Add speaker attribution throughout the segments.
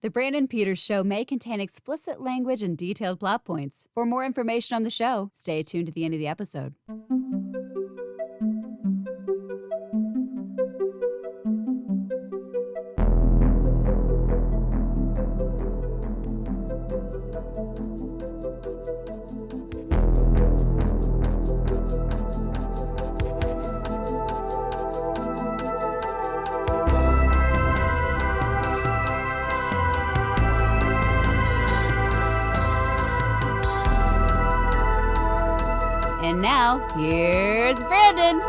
Speaker 1: The Brandon Peters Show may contain explicit language and detailed plot points. For more information on the show, stay tuned to the end of the episode. And now, here's Brandon.
Speaker 2: All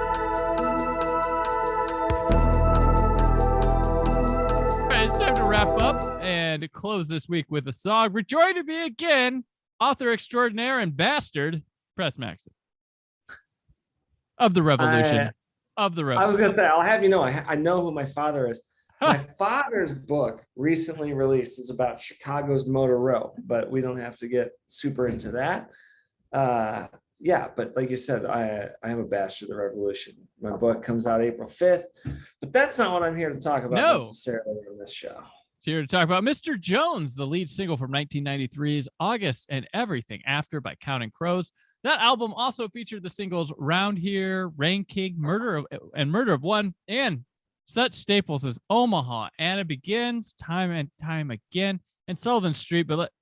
Speaker 2: right, it's time to wrap up and close this week with a song. We're joined to be again, author extraordinaire and bastard, Pres Maxson. Of the Revolution.
Speaker 3: I was going to say, I'll have you know, I know who my father is. My father's book recently released is about Chicago's Motor Row, but we don't have to get super into that. Yeah, but like you said, I am a bastard of the Revolution. My book comes out April 5th, but that's not what I'm here to talk about necessarily on this show.
Speaker 2: So here to talk about Mr. Jones, the lead single from 1993's August and Everything After by Counting Crows. That album also featured the singles Round Here, Rain King, Murder of One, and such staples as Omaha, Anna Begins, Time and Time Again, and Sullivan Street. But let's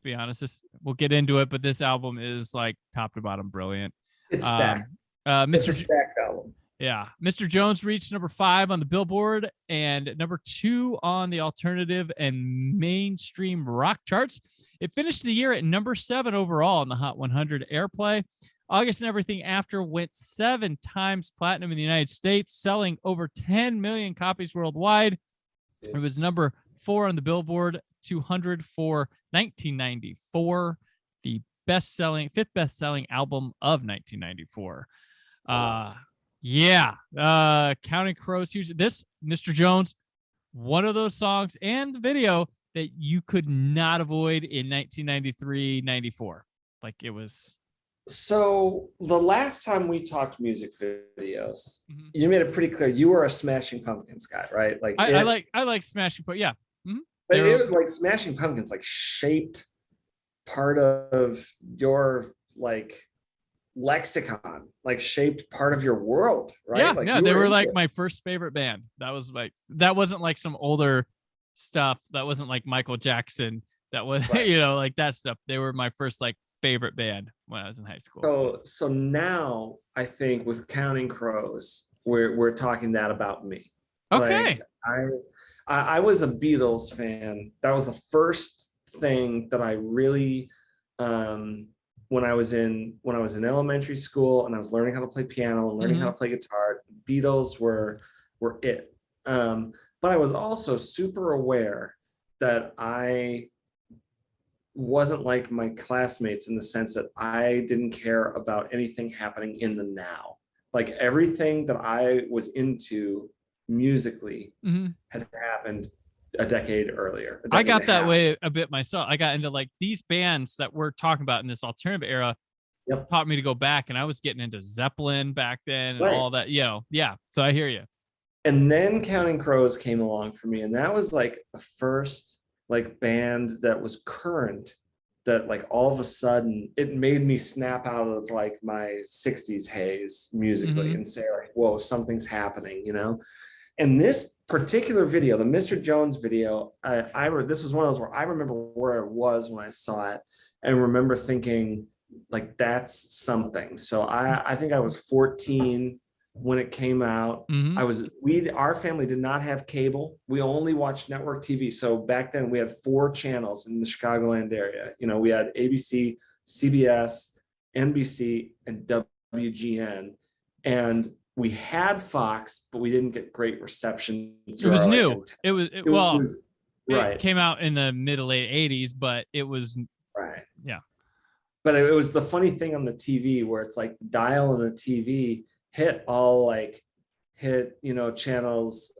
Speaker 2: be honest, we'll get into it, but this album is like top to bottom brilliant.
Speaker 3: It's stacked.
Speaker 2: It's
Speaker 3: a stacked album.
Speaker 2: Yeah. Mr. Jones reached number 5 on the Billboard and number 2 on the alternative and mainstream rock charts. It finished the year at number 7 overall on the Hot 100 airplay. August and Everything After went 7 times platinum in the United States, selling over 10 million copies worldwide. Yes. It was number 4 on the Billboard 200 for 1994, the fifth best-selling album of 1994. Counting Crows, huge. This, Mr. Jones, one of those songs and the video that you could not avoid in 1993-94. Like it was.
Speaker 3: So the last time we talked music videos, you made it pretty clear you were a Smashing Pumpkins guy, right? Like
Speaker 2: I like Smashing Pumpkins, yeah.
Speaker 3: But it, like Smashing Pumpkins, like shaped part of your like lexicon, like shaped part of your world, right?
Speaker 2: Yeah,
Speaker 3: like,
Speaker 2: yeah, they were like my first favorite band. That was like, that wasn't like some older stuff. That wasn't like Michael Jackson. That was, right. You know, like that stuff. They were my first like favorite band when I was in high school.
Speaker 3: So now I think with Counting Crows, we're talking that about me.
Speaker 2: Okay.
Speaker 3: Like, I was a Beatles fan. That was the first thing that I really, when I was in elementary school and I was learning how to play piano and learning how to play guitar, the Beatles were it. But I was also super aware that I wasn't like my classmates in the sense that I didn't care about anything happening in the now. Like everything that I was into musically had happened a decade earlier.
Speaker 2: I got that way a bit myself. I got into like these bands that we're talking about in this alternative era taught me to go back, and I was getting into Zeppelin back then and all that, you know. Yeah, so I hear you.
Speaker 3: And then Counting Crows came along for me, and that was like the first like band that was current that like all of a sudden it made me snap out of like my 60s haze musically and say like, whoa, something's happening, you know. And this particular video, the Mr. Jones video, this was one of those where I remember where I was when I saw it and remember thinking like, that's something. So I think I was 14 when it came out. Our family did not have cable. We only watched network TV. So back then we had 4 channels in the Chicagoland area. You know, we had ABC, CBS, NBC, and WGN. And we had Fox, but we didn't get great reception.
Speaker 2: It was new. It came out in the mid to late 80s, but it was
Speaker 3: right. Yeah.
Speaker 2: But
Speaker 3: it was the funny thing on the TV where it's like the dial on the TV hit, you know, channels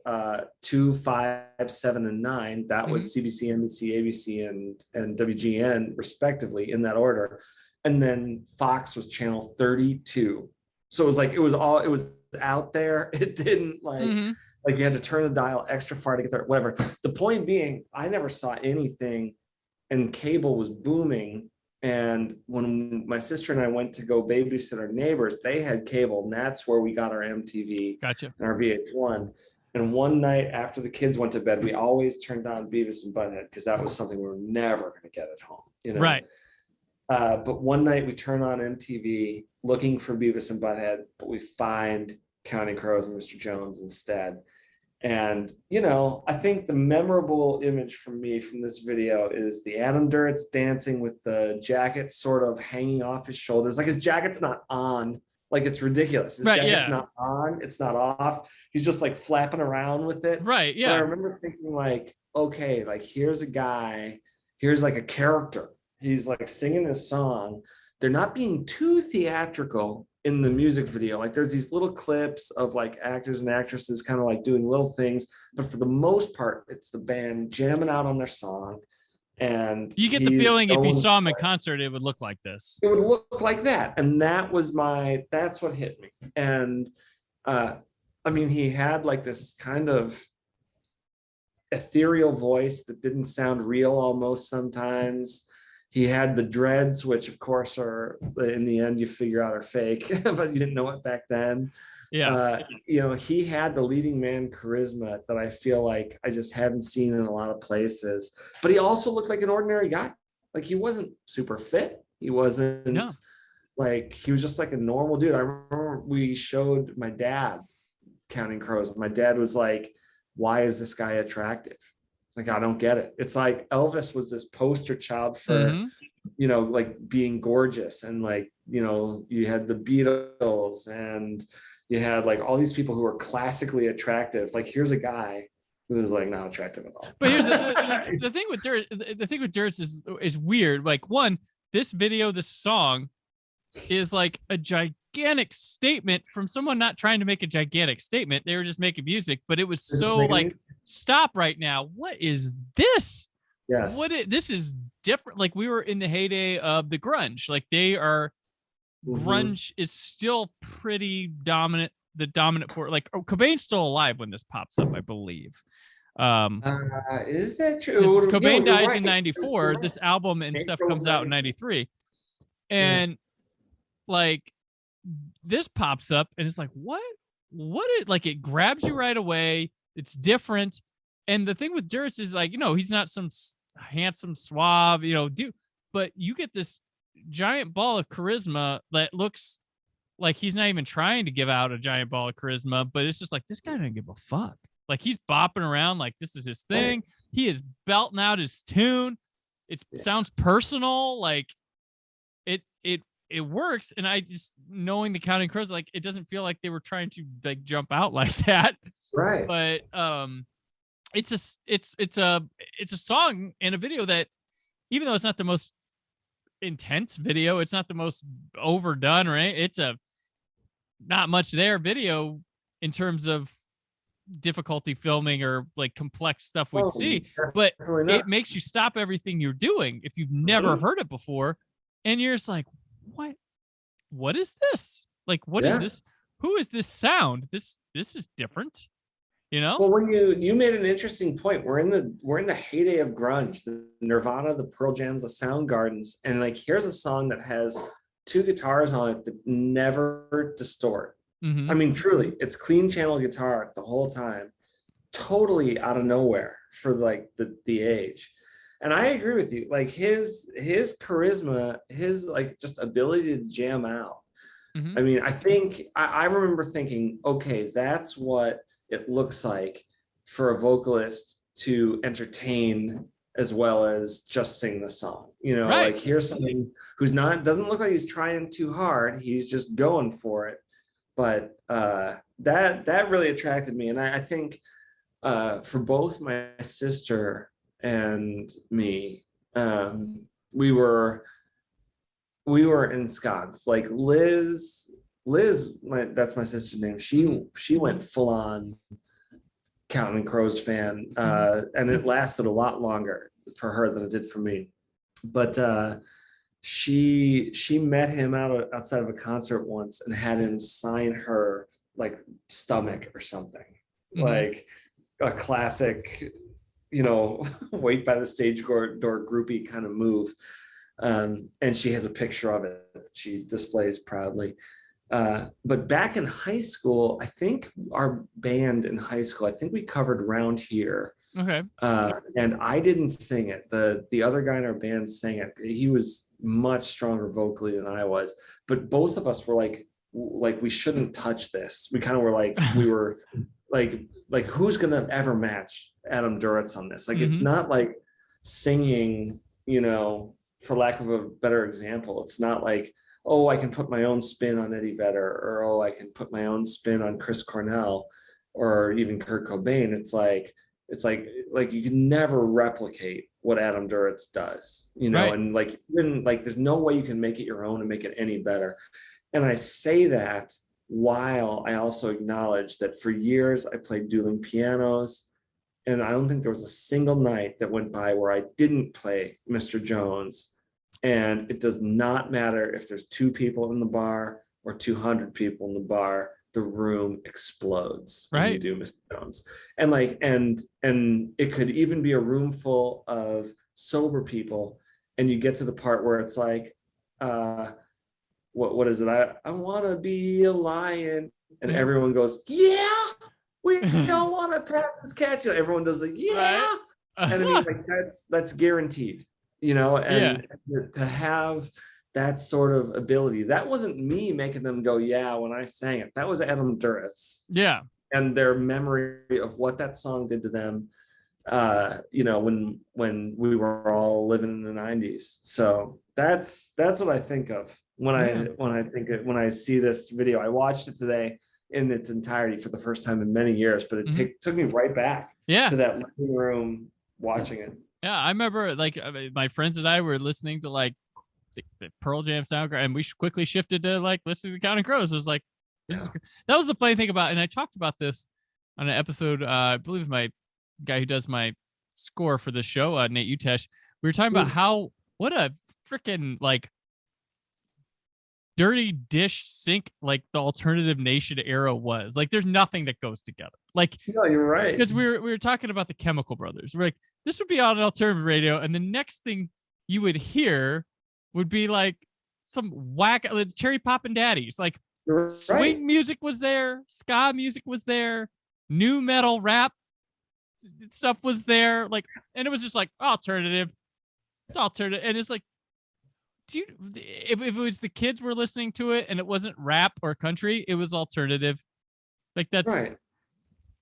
Speaker 3: 2, 5, 7, and 9. That was CBC, NBC, ABC, and WGN respectively in that order. And then Fox was channel 32. So it was like, it was out there. It didn't like, Like you had to turn the dial extra far to get there, whatever. The point being, I never saw anything, and cable was booming. And when my sister and I went to go babysit our neighbors, they had cable, and that's where we got our MTV
Speaker 2: Gotcha.
Speaker 3: and our VH1. And one night after the kids went to bed, we always turned on Beavis and Butthead because that was something we were never going to get at home, you know?
Speaker 2: Right.
Speaker 3: But one night we turn on MTV looking for Beavis and Butthead, but we find Counting Crows and Mr. Jones instead. And, you know, I think the memorable image for me from this video is the Adam Duritz dancing with the jacket sort of hanging off his shoulders. Like his jacket's not on. Like it's ridiculous. His jacket's not on. It's not off. He's just like flapping around with it.
Speaker 2: Right. Yeah.
Speaker 3: But I remember thinking like, okay, like here's a guy, here's like a character. He's like singing this song. They're not being too theatrical in the music video. Like there's these little clips of like actors and actresses kind of like doing little things, but for the most part, it's the band jamming out on their song. And
Speaker 2: you get the feeling if you saw him in concert, it would look like this.
Speaker 3: It would look like that. And that's what hit me. And I mean, he had like this kind of ethereal voice that didn't sound real almost sometimes. He had the dreads, which of course are in the end you figure out are fake, but you didn't know it back then.
Speaker 2: Yeah.
Speaker 3: You know, he had the leading man charisma that I feel like I just haven't seen in a lot of places. But he also looked like an ordinary guy. Like he wasn't super fit. He wasn't like, he was just like a normal dude. I remember we showed my dad Counting Crows. My dad was like, why is this guy attractive? Like, I don't get it. It's like Elvis was this poster child for, you know, like being gorgeous. And like, you know, you had the Beatles and you had like all these people who were classically attractive. Like, here's a guy who is like not attractive at all.
Speaker 2: But here's the thing with Dirt. The thing with Dirt is weird. Like one, this video, this song is like a gigantic statement from someone not trying to make a gigantic statement. They were just making music, but it was so like, stop right now. What is this?
Speaker 3: Yes.
Speaker 2: This is different. Like we were in the heyday of the grunge. Like they are, grunge is still pretty dominant. The dominant for like Cobain's still alive when this pops up, I believe.
Speaker 3: Is that true?
Speaker 2: Cobain dies in 94. This album and stuff comes out in 93. And like this pops up and it's like, what like it grabs you right away. It's different. And the thing with Duritz is like, you know, he's not some handsome suave, you know, dude, but you get this giant ball of charisma that looks like he's not even trying to give out a giant ball of charisma, but it's just like, this guy doesn't give a fuck. Like he's bopping around like this is his thing. He is belting out his tune. It sounds personal. Like it works. And I just knowing the Counting Crows, like it doesn't feel like they were trying to like jump out like that.
Speaker 3: Right.
Speaker 2: But it's a song and a video that, even though it's not the most intense video, it's not the most overdone, right? It's a not much there video in terms of difficulty filming or like complex stuff we'd see, but it makes you stop everything you're doing if you've never heard it before, and you're just like, what is this? Like, what is this? Who is this sound? This is different, you know?
Speaker 3: Well, when you made an interesting point. We're in the heyday of grunge, the Nirvana, the Pearl Jams, the Soundgardens, and like here's a song that has two guitars on it that never distort. I mean, truly, it's clean channel guitar the whole time, totally out of nowhere for like the age. And I agree with you. Like his charisma, his like just ability to jam out. I mean, I think I remember thinking, okay, that's what it looks like for a vocalist to entertain as well as just sing the song. You know, like here's something who's doesn't look like he's trying too hard. He's just going for it. But that really attracted me. And I think for both my sister and me, we were ensconced. Like Liz, that's my sister's name. She went full on Counting Crows fan, and it lasted a lot longer for her than it did for me. But she met him outside of a concert once and had him sign her like stomach or something. like a classic, you know, wait by the stage door groupie kind of move. And she has a picture of it that she displays proudly. But back in high school, I think our band in high school, I think we covered Round Here.
Speaker 2: Okay.
Speaker 3: And I didn't sing it. The other guy in our band sang it. He was much stronger vocally than I was. But both of us were like we shouldn't touch this. We kind of were like, we were like who's gonna ever match Adam Duritz on this? Like, it's not like singing, you know, for lack of a better example, it's not like, oh, I can put my own spin on Eddie Vedder, or oh, I can put my own spin on Chris Cornell, or even Kurt Cobain. It's like you can never replicate what Adam Duritz does, you know,
Speaker 2: Right.
Speaker 3: and like even like there's no way you can make it your own and make it any better. And I say that while I also acknowledge that for years I played dueling pianos, and I don't think there was a single night that went by where I didn't play Mr. Jones. And it does not matter if there's 2 people in the bar or 200 people in the bar, the room explodes when you do Mr. Jones. And like, and it could even be a room full of sober people, and you get to the part where it's like, what is it? I want to be a lion, and everyone goes, yeah, we don't want to pass this catch. Everyone does the yeah, and I mean, like that's guaranteed, you know. And to have that sort of ability, that wasn't me making them go yeah when I sang it. That was Adam Duritz.
Speaker 2: Yeah,
Speaker 3: and their memory of what that song did to them. You know, when we were all living in the 90s. So that's what I think of when I see this video. I watched it today in its entirety for the first time in many years, but it took me right back to that living room watching it.
Speaker 2: Yeah, I remember like my friends and I were listening to like the Pearl Jam soundtrack, and we quickly shifted to like listening to Counting Crows. It was like, that was the funny thing about, and I talked about this on an episode, I believe my guy who does my score for the show, Nate Utesh. We were talking about what a freaking like dirty dish sink like the Alternative Nation era was. Like, there's nothing that goes together. Like,
Speaker 3: no, you're right.
Speaker 2: Because we were talking about the Chemical Brothers. We're like, this would be on an alternative radio, and the next thing you would hear would be like some whack Cherry Poppin' Daddies. Like, swing music was there, ska music was there, new metal rap stuff was there. Like, and it was just like alternative. It's alternative, and it's like, if it was the kids were listening to it and it wasn't rap or country, it was alternative. Like, that's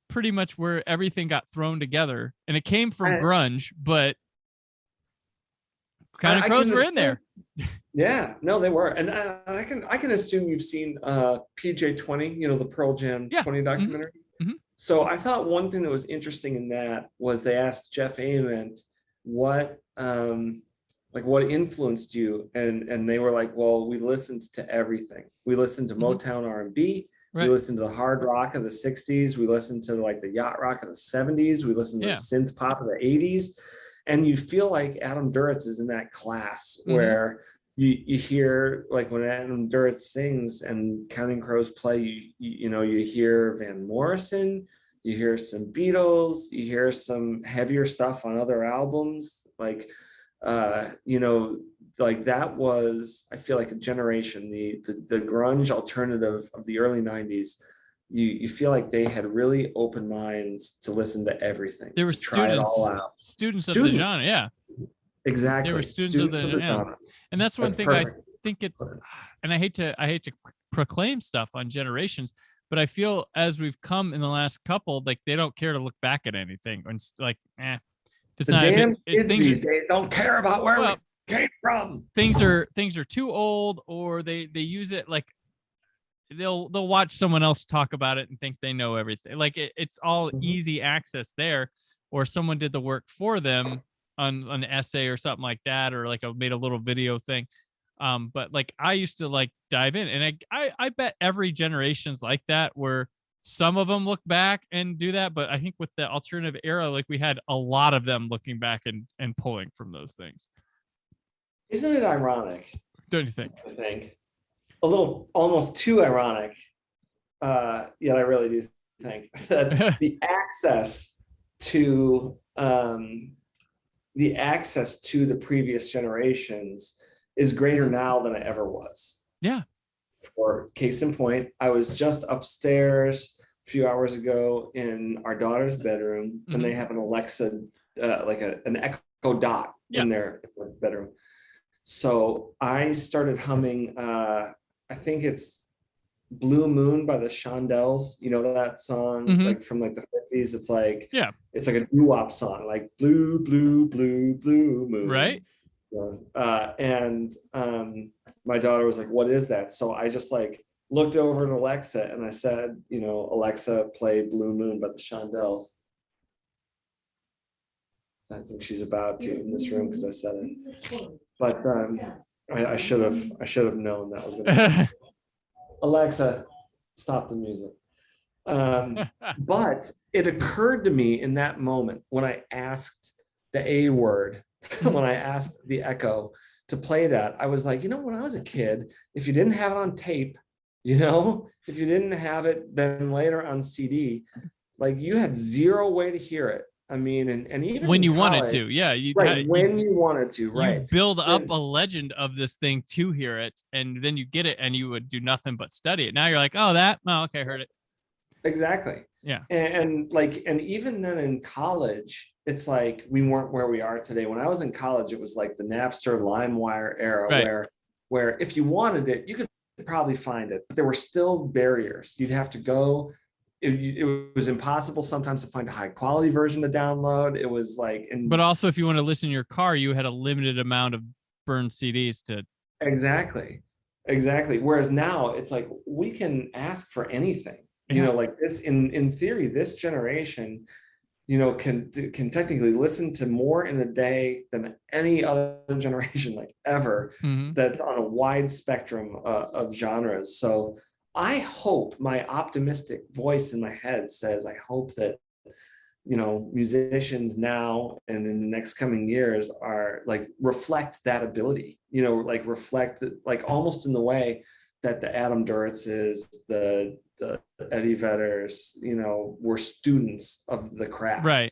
Speaker 2: pretty much where everything got thrown together, and it came from grunge, but Counting Crows were in there.
Speaker 3: Yeah, no, they were. And I can assume you've seen PJ20, you know, the Pearl Jam 20 documentary. So I thought one thing that was interesting in that was they asked Jeff Ament what influenced you, and they were like, well, we listened to everything. We listened to Motown R&B. We listened to the hard rock of the 60s. We listened to like the yacht rock of the 70s. We listened to the synth pop of the 80s. And you feel like Adam Duritz is in that class where you hear, like, when Adam Duritz sings and Counting Crows play, you know, you hear Van Morrison, you hear some Beatles, you hear some heavier stuff on other albums. Like, you know, like that was, I feel like, a generation, the grunge alternative of the early 90s. You feel like they had really open minds to listen to everything.
Speaker 2: They were students of the genre, yeah.
Speaker 3: Exactly.
Speaker 2: They were students of the genre. And that's one thing perfect. I think it's, and I hate to proclaim stuff on generations, but I feel as we've come in the last couple, like they don't care to look back at anything. And it's like,
Speaker 3: it's not, damn kids these days don't care about where we came from.
Speaker 2: Things are too old, or they use it like, they'll watch someone else talk about it and think they know everything. Like it's all easy access there, or someone did the work for them on an essay or something like that, or like I made a little video thing. But like I used to like dive in, and I bet every generation's like that, where some of them look back and do that. But I think with the alternative era, like we had a lot of them looking back and pulling from those things.
Speaker 3: Isn't it ironic?
Speaker 2: Don't you think?
Speaker 3: I think. A little almost too ironic, yet I really do think that the access to the previous generations is greater now than it ever was.
Speaker 2: Yeah.
Speaker 3: For case in point, I was just upstairs a few hours ago in our daughter's bedroom, and they have an Alexa, like an Echo Dot in their bedroom. So I started humming, I think it's Blue Moon by the Shondells. You know that song, like from like the 50s. It's like a doo-wop song, like blue, blue, blue, blue moon.
Speaker 2: Right.
Speaker 3: And my daughter was like, "What is that?" So I just like looked over at Alexa and I said, "Alexa, play Blue Moon by the Shondells." I think she's about to in this room because I said it. But I should have known that was going to happen. Alexa, stop the music. But it occurred to me in that moment when I asked the A word, when I asked the Echo to play that, I was like, when I was a kid, if you didn't have it on tape, if you didn't have it then later on CD, like you had zero way to hear it. I mean, and even
Speaker 2: when you
Speaker 3: college,
Speaker 2: wanted to,
Speaker 3: when you wanted to, right?
Speaker 2: You build up a legend of this thing to hear it, and then you get it, and you would do nothing but study it. Now you're like, okay, heard it.
Speaker 3: Exactly.
Speaker 2: Yeah.
Speaker 3: And even then in college, it's like we weren't where we are today. When I was in college, it was like the Napster, LimeWire era, where if you wanted it, you could probably find it, but there were still barriers. You'd have to go. It was impossible sometimes to find a high quality version to download. It was like,
Speaker 2: but also if you want to listen in your car, you had a limited amount of burned CDs to.
Speaker 3: Exactly. Whereas now it's like we can ask for anything. Like this in theory, this generation, can technically listen to more in a day than any other generation like ever. That's on a wide spectrum of genres. So I hope, my optimistic voice in my head says, I hope that, musicians now and in the next coming years are like reflect that ability, like reflect that, like almost in the way that the Adam Duritzes, the Eddie Vedders, were students of the craft.
Speaker 2: Right.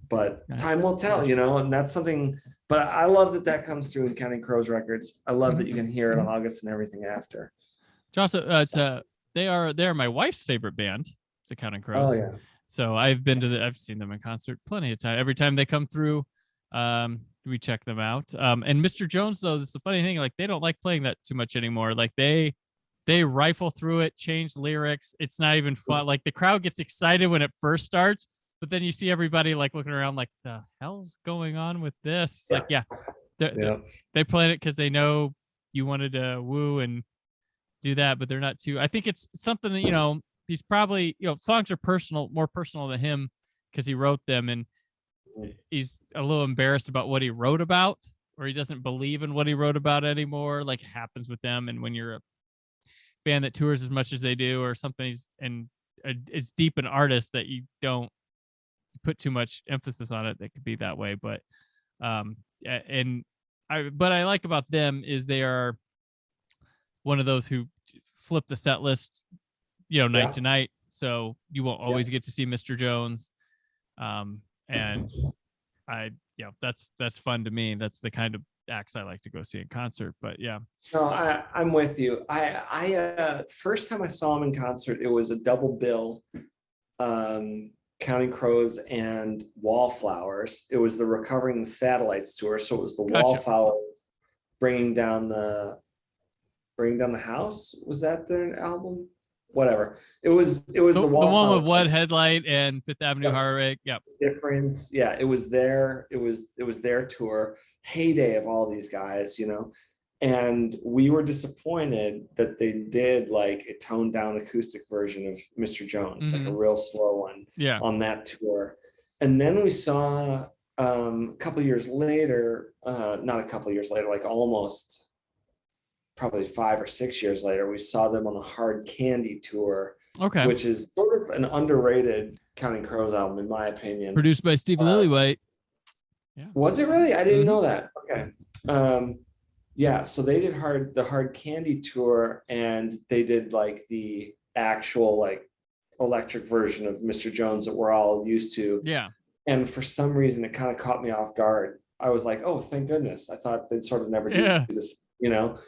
Speaker 3: But time will tell, and that's something, but I love that comes through in Counting Crows records. I love that you can hear it in August and everything after.
Speaker 2: Also, they are my wife's favorite band. It's the Counting Crows.
Speaker 3: Oh yeah.
Speaker 2: So I've seen them in concert plenty of time. Every time they come through, we check them out. And Mr. Jones, though, this is the funny thing. Like they don't like playing that too much anymore. Like they rifle through it, change lyrics. It's not even fun. Like the crowd gets excited when it first starts, but then you see everybody like looking around, like the hell's going on with this? Yeah. Like they played it because they know you wanted to woo and do that, but they're not too. I think it's something that he's probably songs are more personal to him because he wrote them, and he's a little embarrassed about what he wrote about, or he doesn't believe in what he wrote about anymore. Like it happens with them, and when you're a band that tours as much as they do, or something, it's deep an artist that you don't put too much emphasis on it. That could be that way, but what I like about them is they are one of those who flip the set list, night to night. So you won't always get to see Mr. Jones. And that's fun to me. That's the kind of acts I like to go see in concert. But yeah.
Speaker 3: No, I'm with you. I first time I saw him in concert, it was a double bill, Counting Crows and Wallflowers. It was the Recovering the Satellites tour. So it was the Wallflowers bringing down the house. Was that their album? Whatever. It was the
Speaker 2: one with One Headlight and Fifth Avenue Heartache. Yep.
Speaker 3: Difference. Yeah, it was their tour, heyday of all these guys, and we were disappointed that they did like a toned down acoustic version of Mr. Jones, like a real slow one on that tour. And then we saw a couple years later, not a couple years later, like almost probably 5 or 6 years later, we saw them on the Hard Candy tour, which is sort of an underrated Counting Crows album, in my opinion.
Speaker 2: Produced by Steve Lillywhite.
Speaker 3: Yeah. Was it really? I didn't know that. Okay. So they did the Hard Candy tour, and they did like the actual like electric version of Mr. Jones that we're all used to.
Speaker 2: Yeah.
Speaker 3: And for some reason, it kind of caught me off guard. I was like, oh, thank goodness. I thought they'd sort of never do this, you know?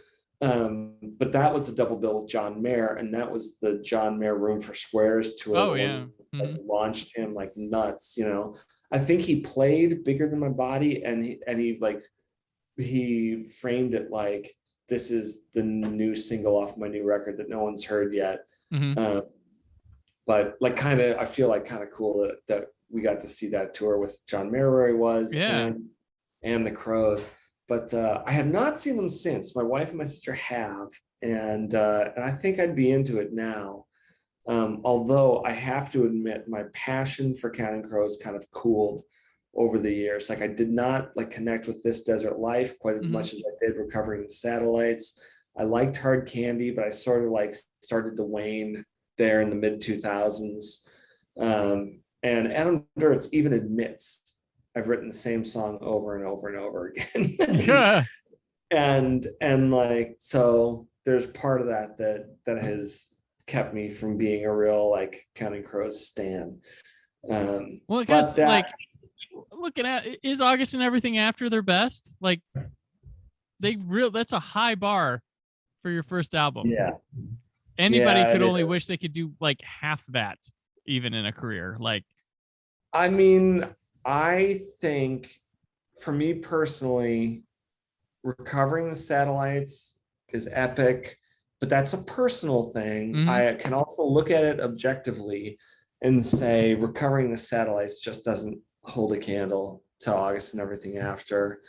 Speaker 3: But that was the double bill with John Mayer, and that was the John Mayer Room for Squares tour.
Speaker 2: Oh, yeah.
Speaker 3: Like, launched him like nuts, you know? I think he played Bigger Than My Body, and he framed it like, this is the new single off my new record that no one's heard yet. But like, kind of, I feel like kind of cool that we got to see that tour with John Mayer where he was, and the Crows. But I have not seen them since. My wife and my sister have, and I think I'd be into it now. Although I have to admit, my passion for Counting Crows kind of cooled over the years. Like, I did not like connect with This Desert Life quite as much as I did Recovering the Satellites. I liked Hard Candy, but I sort of like started to wane there in the mid 2000s. And Adam Duritz even admits, I've written the same song over and over and over again. and like, so there's part of that has kept me from being a real like Counting Crows stan.
Speaker 2: Well, because like, looking at, is August and Everything After their best? Like, that's a high bar for your first album.
Speaker 3: Yeah.
Speaker 2: Anybody could only wish they could do like half that, even in a career. Like,
Speaker 3: I mean, I think for me personally, Recovering the Satellites is epic, but that's a personal thing. I can also look at it objectively and say Recovering the Satellites just doesn't hold a candle to August and Everything After.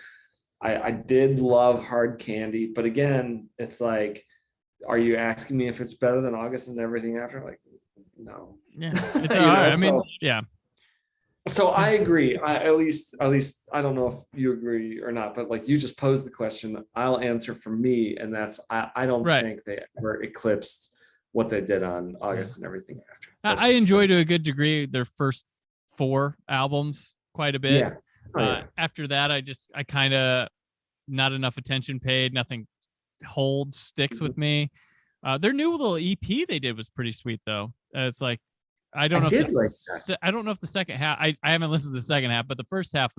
Speaker 3: I did love Hard Candy, but again, it's like, are you asking me if it's better than August and Everything After? Like, no.
Speaker 2: Yeah, it's all right. I mean, yeah.
Speaker 3: So I agree. At least I don't know if you agree or not, but like, you just posed the question. I'll answer for me, and that's I don't think they ever eclipsed what they did on August and Everything After.
Speaker 2: I enjoy to a good degree their first 4 albums quite a bit. After that, I kind of, not enough attention paid. Nothing sticks with me. Their new little EP they did was pretty sweet though. It's like, I don't know if the second half, I haven't listened to the second half, but the first half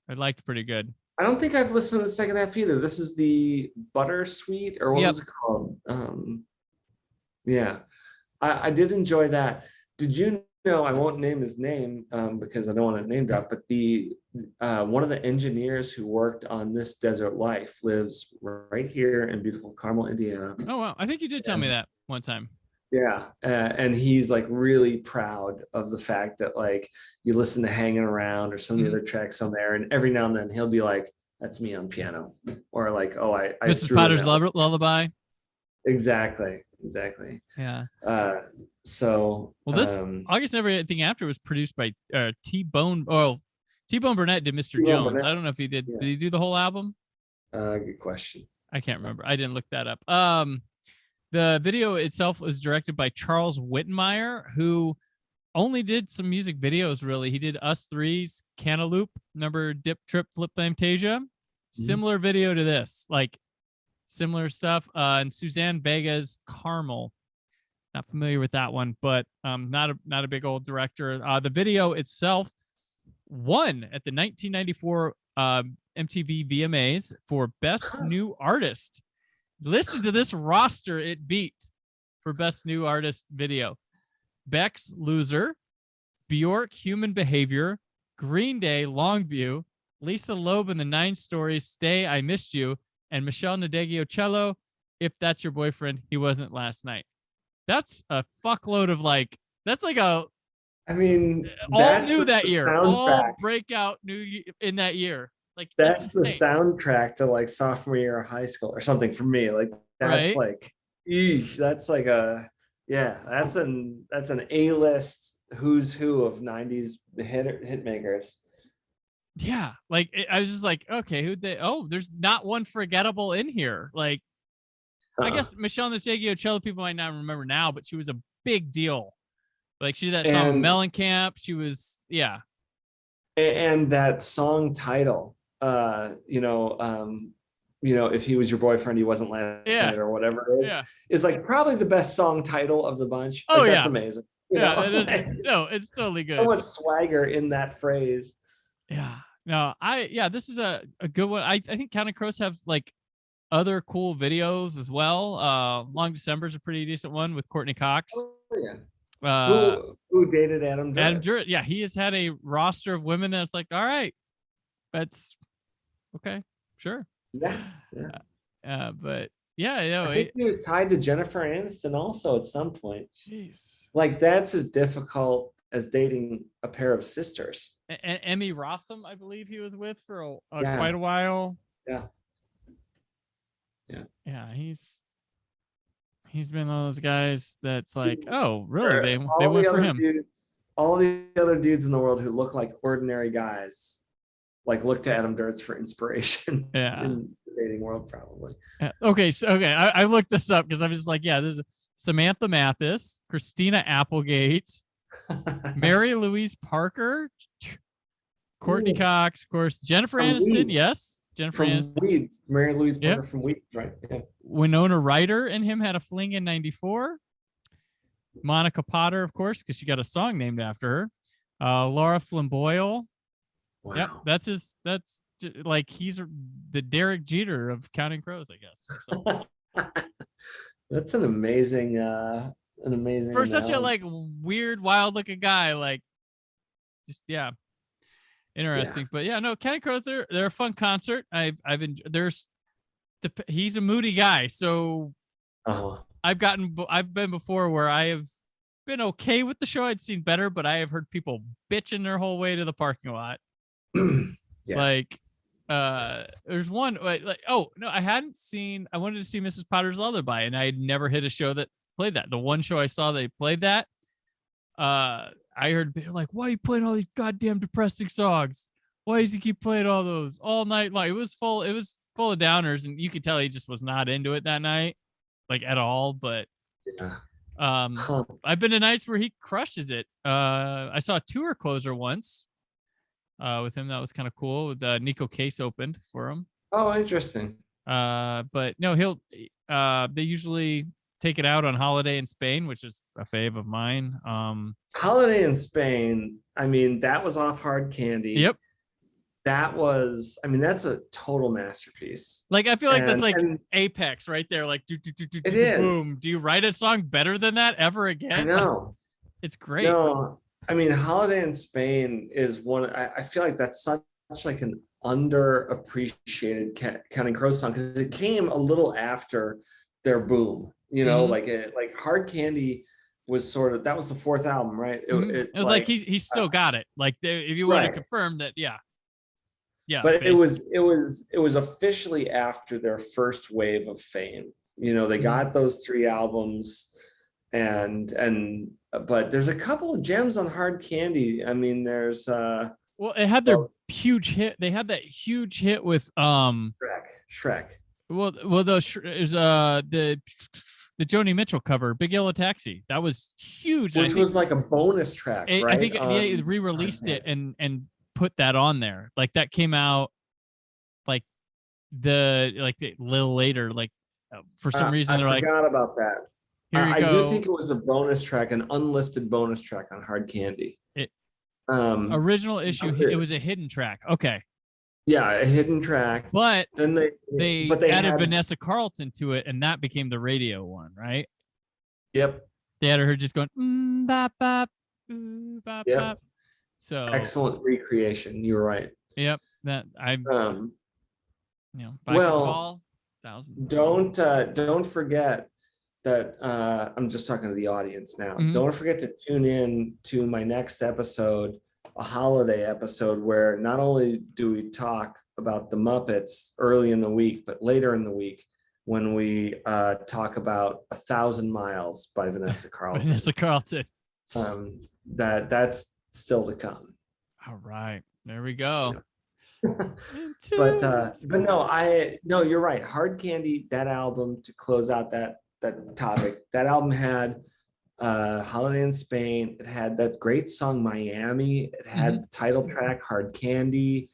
Speaker 2: I liked pretty good.
Speaker 3: I don't think I've listened to the second half either. This is the Buttersweet, or what was it called? I did enjoy that. Did you know, I won't name his name because I don't want to name drop, but the one of the engineers who worked on This Desert Life lives right here in beautiful Carmel, Indiana.
Speaker 2: Oh, wow. I think you did tell me that one time.
Speaker 3: Yeah. And he's like really proud of the fact that like, you listen to Hanging Around or some of the other tracks on there, and every now and then he'll be like, that's me on piano, or like, oh, I
Speaker 2: Mrs. Potter's Lullaby.
Speaker 3: Exactly.
Speaker 2: Yeah.
Speaker 3: So
Speaker 2: this August and Everything After was produced by T-Bone. Oh, T-Bone Burnett did Mr. Jones. Burnett. I don't know if he did. Did he do the whole album?
Speaker 3: Good question.
Speaker 2: I can't remember. I didn't look that up. The video itself was directed by Charles Whitmire, who only did some music videos, really. He did Us Three's Cantaloupe, number Dip Trip Flip Fantasia. Similar video to this, like similar stuff. And Suzanne Vega's Carmel. Not familiar with that one, but not a big old director. The video itself won at the 1994 MTV VMAs for Best New Artist. Listen to this roster it beat for Best New Artist video. Beck's Loser, Bjork, Human Behavior, Green Day, Longview, Lisa Loeb and the 9 Stories, Stay, I Missed You, and Michelle Nadegio Cello, If That's Your Boyfriend, He Wasn't Last Night. That's a fuckload of like, that's like a,
Speaker 3: I mean,
Speaker 2: all new that year, all breakout new in that year. Like,
Speaker 3: that's the soundtrack to like sophomore year of high school or something for me. Like, that's like, that's like that's an A-list who's who of 90s hit makers.
Speaker 2: Yeah, like I was just like, okay, there's not one forgettable in here. Like, I guess Michelle Nadegio Cello people might not remember now, but she was a big deal. Like, she did that song Mellencamp. She was,
Speaker 3: and that song title, If He Was Your Boyfriend, He Wasn't Last Night, or whatever it is like probably the best song title of the bunch.
Speaker 2: Oh,
Speaker 3: like, that's amazing.
Speaker 2: Yeah, it is. No, it's totally good.
Speaker 3: So much swagger in that phrase.
Speaker 2: Yeah. No, this is a good one. I think Counting Crows have like other cool videos as well. Long December's a pretty decent one with Courtney Cox.
Speaker 3: Oh, yeah.
Speaker 2: Uh,
Speaker 3: who dated Adam Duritz?
Speaker 2: Adam Duritz. Yeah, he has had a roster of women that's like, all right, that's okay, sure.
Speaker 3: Yeah.
Speaker 2: But yeah, you know,
Speaker 3: I think he was tied to Jennifer Aniston also at some point.
Speaker 2: Jeez.
Speaker 3: Like that's as difficult as dating a pair of sisters.
Speaker 2: Emmy Rossum, I believe he was with for
Speaker 3: Yeah.
Speaker 2: quite a while.
Speaker 3: Yeah.
Speaker 2: Yeah, he's been one of those guys that's like, oh, really? They went for him.
Speaker 3: All the other dudes in the world who look like ordinary guys, like look to Adam Duritz for inspiration.
Speaker 2: Yeah.
Speaker 3: In the dating world, probably.
Speaker 2: Yeah. Okay, so I looked this up because I was like, yeah, there's Samantha Mathis, Christina Applegate, Mary Louise Parker, Courtney Cox, of course, Jennifer Aniston,
Speaker 3: Weeds.
Speaker 2: yes. Jennifer
Speaker 3: From
Speaker 2: Aniston.
Speaker 3: Weeds, Mary Louise Parker from Weeds, right? Yeah.
Speaker 2: Winona Ryder and him had a fling in '94. Monica Potter, of course, because she got a song named after her. Laura Flynn Boyle.
Speaker 3: Wow.
Speaker 2: Yep, that's like he's the Derek Jeter of Counting Crows, I guess. So.
Speaker 3: That's an amazing
Speaker 2: for such a like weird, wild looking guy, like just interesting. But yeah, no, Counting Crows, they're a fun concert. I've enjoyed. He's a moody guy, so I've been before where I have been okay with the show. I'd seen better, but I have heard people bitching their whole way to the parking lot. Like there's one like oh no, I wanted to see Mrs. Potter's Lullaby, and I had never hit a show that played that. The one show I saw they played that, I heard like, why are you playing all these goddamn depressing songs? Why does he keep playing all those all night long? It was full of downers, and you could tell he just was not into it that night, like at all. But I've been to nights where he crushes it. I saw a tour closer once with him. That was kind of cool. With Nico Case opened for him.
Speaker 3: Oh, interesting.
Speaker 2: But no, they usually take it out on Holiday in Spain, which is a fave of mine.
Speaker 3: Holiday in Spain, I mean, that was off Hard Candy.
Speaker 2: Yep.
Speaker 3: That's a total masterpiece.
Speaker 2: Like, I feel like that's like apex right there. Like, boom. Do you write a song better than that ever again?
Speaker 3: I know.
Speaker 2: It's great.
Speaker 3: No, I mean, Holiday in Spain is one, I feel like that's such like an underappreciated Counting Crows song, because it came a little after their boom, like Hard Candy was sort of, that was the fourth album, right?
Speaker 2: It was like he's still got it. Like, if you want to confirm that, yeah.
Speaker 3: But basically. it was officially after their first wave of fame. They got those 3 albums, but there's a couple of gems on Hard Candy. I mean, there's
Speaker 2: well, it had their huge hit. They had that huge hit with
Speaker 3: Shrek.
Speaker 2: Well, is the Joni Mitchell cover, Big Yellow Taxi. That was huge.
Speaker 3: Which was like a bonus track, right?
Speaker 2: I think they re-released it and put that on there. Like, that came out like a little later. Like, for some reason,
Speaker 3: I forgot about that. I do think it was a bonus track, an unlisted bonus track on Hard Candy.
Speaker 2: Original issue, it was a hidden track. Okay.
Speaker 3: Yeah, a hidden track.
Speaker 2: But
Speaker 3: then they
Speaker 2: added Vanessa Carlton to it, and that became the radio one, right?
Speaker 3: Yep.
Speaker 2: They had her just going bop bop bop bop. So
Speaker 3: excellent recreation. You were right.
Speaker 2: Yep. That
Speaker 3: well, don't forget that I'm just talking to the audience now. Mm-hmm. Don't forget to tune in to my next episode, a holiday episode, where not only do we talk about the Muppets early in the week, but later in the week when we talk about 1,000 Miles by Vanessa Carlton.
Speaker 2: Vanessa Carlton.
Speaker 3: That's still to come.
Speaker 2: All right, there we go.
Speaker 3: Yeah. but no, you're right. Hard Candy, that album, to close out that topic, that album had Holiday in Spain. It had that great song Miami. It had the title track Hard Candy.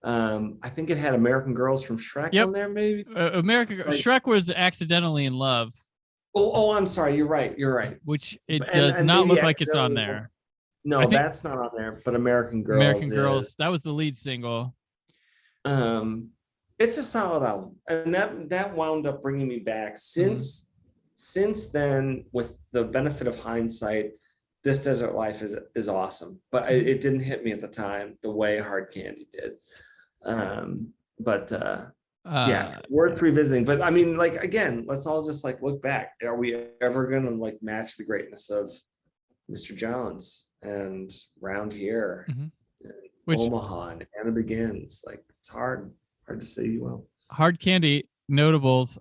Speaker 3: I think it had American Girls from Shrek on there, maybe.
Speaker 2: Shrek was Accidentally in Love.
Speaker 3: I'm sorry. You're right.
Speaker 2: which it
Speaker 3: And-
Speaker 2: does
Speaker 3: and
Speaker 2: not
Speaker 3: maybe
Speaker 2: look like it's on
Speaker 3: accidentally-
Speaker 2: there.
Speaker 3: No,
Speaker 2: I think-
Speaker 3: that's not on there. But American Girls.
Speaker 2: American Girls,
Speaker 3: is.
Speaker 2: that was the lead single.
Speaker 3: It's a solid album, and that wound up bringing me back. Since then, with the benefit of hindsight, This Desert Life is awesome, but it didn't hit me at the time the way Hard Candy did. Yeah, worth revisiting. But I mean, like, again, let's all just like look back. Are we ever gonna like match the greatness of Mr. Jones and Round Here, and Omaha, and Anna Begins? Like, it's hard to say you will.
Speaker 2: Hard Candy notables.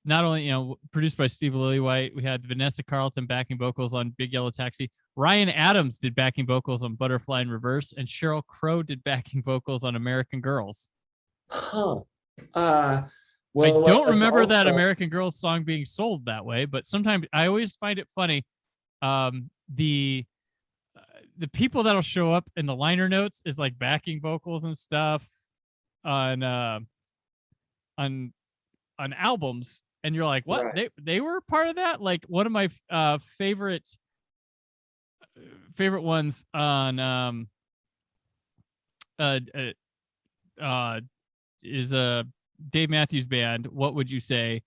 Speaker 2: Not only, produced by Steve Lillywhite, we had Vanessa Carlton backing vocals on Big Yellow Taxi. Ryan Adams did backing vocals on Butterfly in Reverse, and Sheryl Crow did backing vocals on American Girls.
Speaker 3: Well,
Speaker 2: I don't remember that American Girls song being sold that way, but sometimes I always find it funny. The people that'll show up in the liner notes is like backing vocals and stuff on albums, and you're like, what? Right. They were part of that? Like, one of my favorite ones on is Dave Matthews Band. What Would You Say?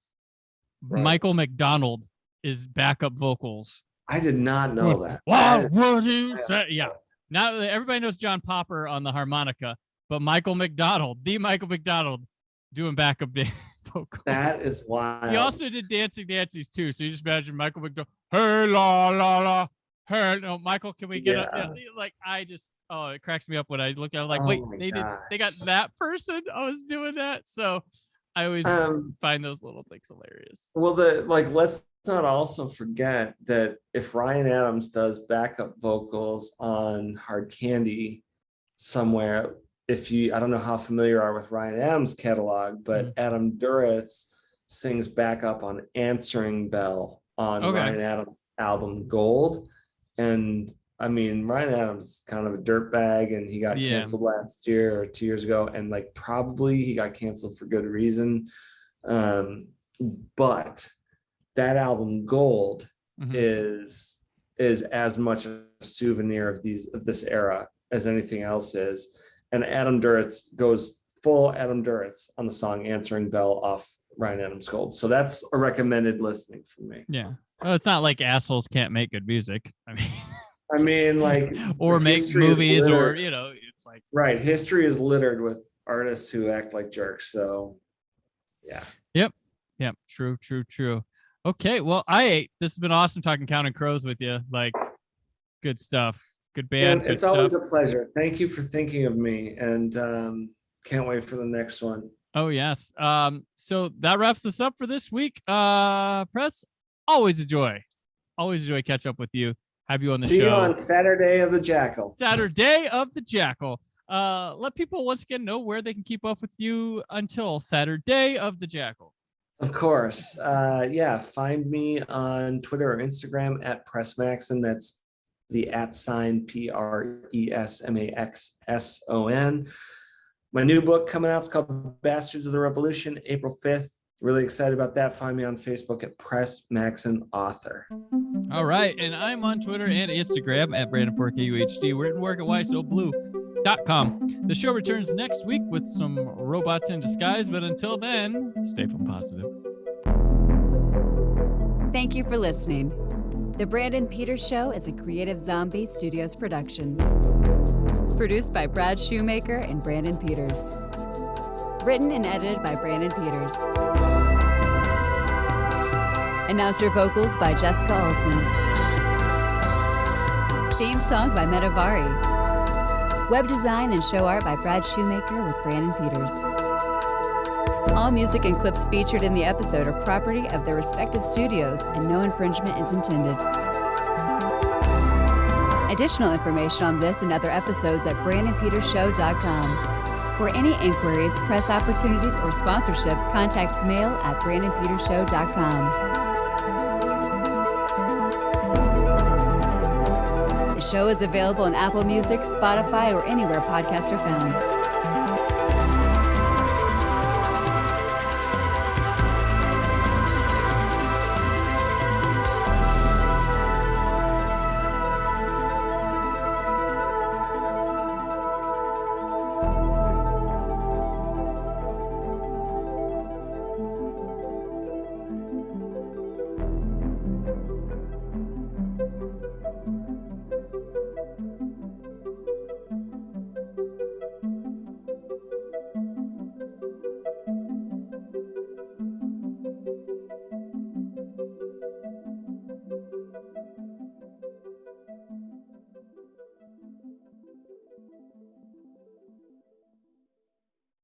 Speaker 2: Right. Michael McDonald is backup vocals.
Speaker 3: I did not know that.
Speaker 2: What would you say? Yeah. Now everybody knows John Popper on the harmonica, but Michael McDonald, doing backup vocals.
Speaker 3: That is wild.
Speaker 2: He also did Dancing Nancy's too. So you just imagine Michael McDonald. Hey la la la. Hey, no, Michael, can we get up? Like, it cracks me up when I look at it. I'm like, wait, they got that person. I was doing that. So I always find those little things hilarious.
Speaker 3: Well, let's not also forget that if Ryan Adams does backup vocals on Hard Candy somewhere, I don't know how familiar you are with Ryan Adams' catalog, but Adam Duritz sings backup on Answering Bell on Ryan Adams' album Gold. And I mean, Ryan Adams is kind of a dirtbag, and he got canceled last year or 2 years ago, and like probably he got canceled for good reason. But that album Gold is as much a souvenir of this era as anything else is. And Adam Duritz goes full Adam Duritz on the song Answering Bell off Ryan Adams Gold. So that's a recommended listening for me.
Speaker 2: Yeah. Well, it's not like assholes can't make good music.
Speaker 3: I mean, like,
Speaker 2: or make movies, or it's like,
Speaker 3: right. History is littered with artists who act like jerks. So, yeah.
Speaker 2: Yep. True. Okay. Well, this has been awesome talking Counting Crows with you. Like, good stuff. Good band.
Speaker 3: It's always a pleasure. Thank you for thinking of me, and can't wait for the next one.
Speaker 2: Oh yes. So that wraps us up for this week. Pres, always a joy catch up with you. Have you on the show.
Speaker 3: See you on Saturday of the Jackal.
Speaker 2: Let people once again know where they can keep up with you until Saturday of the Jackal.
Speaker 3: Of course. Find me on Twitter or Instagram at Pres Maxson. That's the @ PresMaxson. My new book coming out is called Bastards of the Revolution, April 5th. Really excited about that. Find me on Facebook at Pres Maxson Author.
Speaker 2: All right. And I'm on Twitter and Instagram at Brandon4KUHD. We're at work at YSOBlue.com. The show returns next week with some robots in disguise. But until then, stay film positive.
Speaker 1: Thank you for listening. The Brandon Peters Show is a Creative Zombie Studios production. Produced by Brad Shoemaker and Brandon Peters. Written and edited by Brandon Peters. Announcer vocals by Jessica Alsman. Theme song by Metavari. Web design and show art by Brad Shoemaker with Brandon Peters. All music and clips featured in the episode are property of their respective studios, and no infringement is intended. Additional information on this and other episodes at BrandonPetersShow.com. For any inquiries, press opportunities, or sponsorship, contact mail at BrandonPetersShow.com. The show is available on Apple Music, Spotify, or anywhere podcasts are found.